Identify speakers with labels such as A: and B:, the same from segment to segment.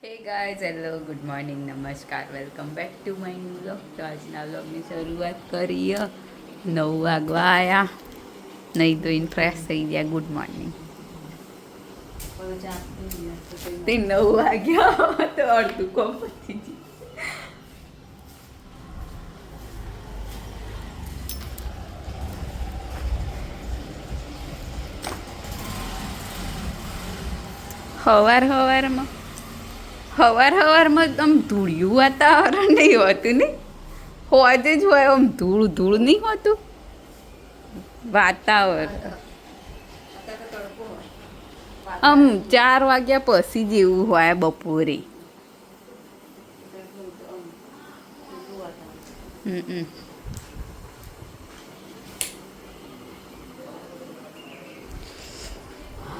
A: હે guys hello good morning નમસ્કાર welcome back to my new vlog. તો આજના વ્લોગની શરૂઆત કરીએ. 9 વાગવા આવ્યા, નહીં ધોઈને ફ્રેશ થઈ ગયા. Good morning. તે 9 વાગ્યા તો અડધું કોમ પતી ગયું. સવારમાં આમ ધૂળિયું વાતાવરણ નહીં હોતું ને, હોજે જ હોય આમ ધૂળ નહીં હોતું વાતાવરણ. આમ 4 વાગ્યા પછી જેવું હોય બપોરે.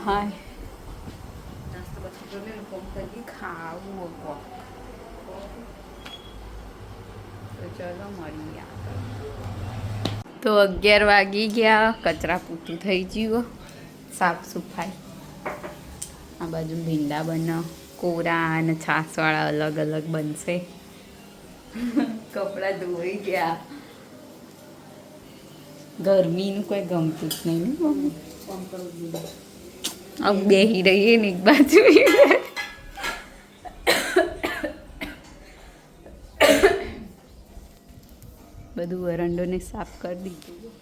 A: હા ખાવું તો ચલો મળીએ. તો 11 વાગી ગયા, કચરા પૂરતું થઈ ગયું, સાફ સફાઈ. આ બાજુ ભીંડા બને, કોરા અને છાશવાળા અલગ અલગ બનશે. કપડાં ધોઈ ગયા. ગરમીનું કોઈ ગમતું જ નહીં ને મમ્મી. अब બેહી રહીએ ને એક બાજુ. બધું વરંડોને સાફ કરી દીધું.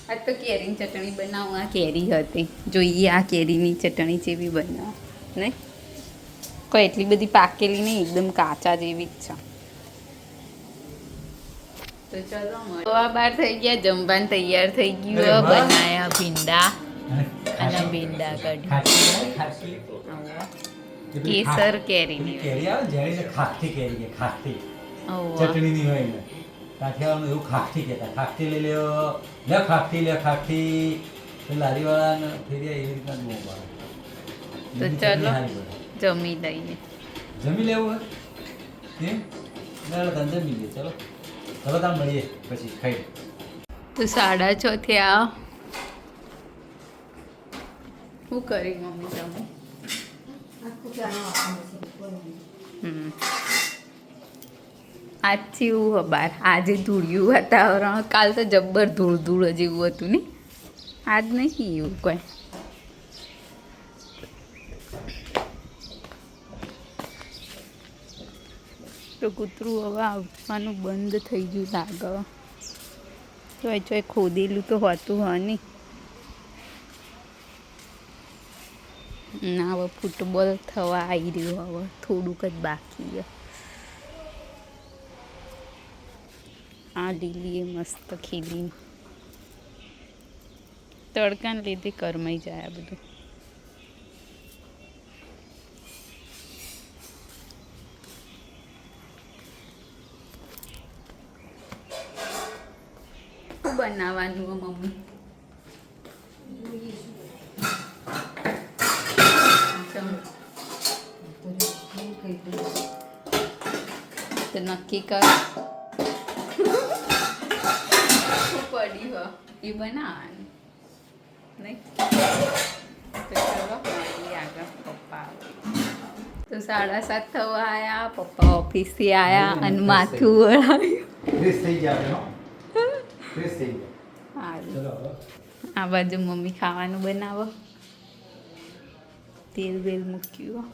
A: આજ તો કેરીની ચટણી બનાવું. આ કેરી હતી, જોઈએ આ કેરીની ચટણી જેવી બનાવ નહીં. કોઈ એટલી બધી પાકેલી નહીં, એકદમ કાચા જેવી જ છે. તો ચલો આ બાર થઈ ગયા, જમવાનું તૈયાર થઈ ગયું. બનાયા ભીંડા અને ભીંડા કઢી, કેસર કેરીની
B: કેરી આવે જેની ખાખી કેરી કે ખાખી ચટણી ની હોય ને કાઠિયાવાડનું એવું ખાખી કહેતા. ખાખી લઈ લ્યો, લે ખાખી લારી વાળા ને ફેરી એવી રીતના જ મોં પાડે.
A: તો ચલો જમી લઈએ.
B: જમી લેવું હોય જમી લઈએ. ચલો ચલો તાર મળીએ પછી ખાઈ.
A: તો 6:30 થયા. શું કરી મમ્મી તમે? આજથી એવું બાર. આજે ધૂળિયું વાતાવરણ, કાલ તો જબ્બર ધૂળ જેવું હતું ને. આજ નહીં એવું કોઈ. તો કૂતરું હવે આવવાનું બંધ થઈ ગયું લાગે. તો એ ખોદેલું તો હોતું હોય નહીં. ના હવે ફૂટબોલ થવા આવી રહ્યું, હવે થોડુંક જ બાકી છે. આ લીલી મસ્ત ખીલી તડકાને લીધે કરમાઈ જાય આ બધું. શું બનાવવાનું મમ્મી? તો નક્કી કર પડી હો એ બનાવવાનું નહીં. તો ચલો મળીએ આગળ. પપ્પા તો 7:30 થવા આવ્યા. પપ્પા ઓફિસથી આવ્યા અને માથું વળાવ્યું. આ બાજુ મમ્મી ખાવાનું બનાવો, તેલ બેલ મૂક્યું.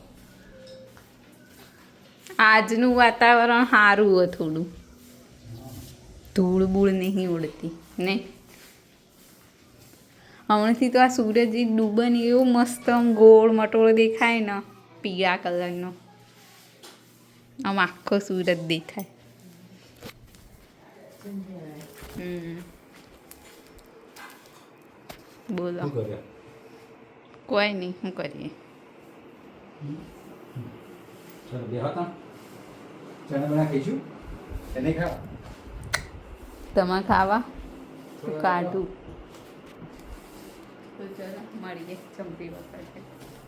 A: આજનું વાતાવરણ સારું હોય, થોડું ધૂળ બૂળ નહીં ઉડતી ને. હમણાંથી તો આ સૂરજ ડૂબે ને એવો મસ્ત આમ ગોળ મટોળો દેખાય ને, પીળા કલરનો. આમ આખો સૂરજ દેખાય. બોલો. કોઈ નહીં, શું કરીએ? તમારે ખાવા કાઢું. તો ચલો મળીએ જમતી વખતે.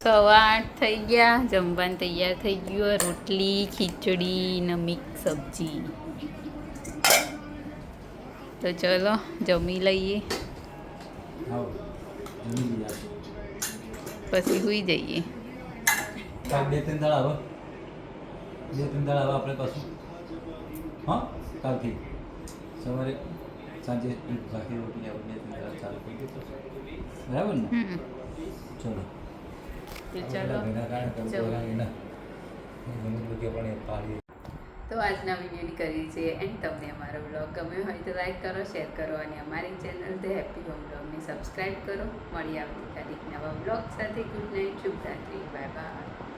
A: 8:15 થઈ ગયા, જમવાનું તૈયાર થઈ ગયું. રોટલી, ખીચડી ને મિક્સ સબ્જી. તો ચલો જમી લઈએ. પછી સુઈ જઈએ.
B: કાલ 2-3 દાડા હવે 2-3 દાડા હવે આપણે પાછું હા કાલથી સવારે સાંજે બાકી રોટી આપણે 2-3 દાડા ચાલુ કરી દઈશું બરાબર ને ચલો
A: તો ચલો તો આજના વિડીયોની કરી છે એન્ડ તમને અમારો બ્લોગ ગમ્યો હોય તો લાઈક કરો શેર કરો અને અમારી ચેનલ ધ હેપી હોમ બ્લોગને સબસ્ક્રાઈબ કરો. મળી આવતીકાલે એક નવા બ્લોગ સાથે. ગુડ નાઇટ, શુભરાત્રી, બાય બાય.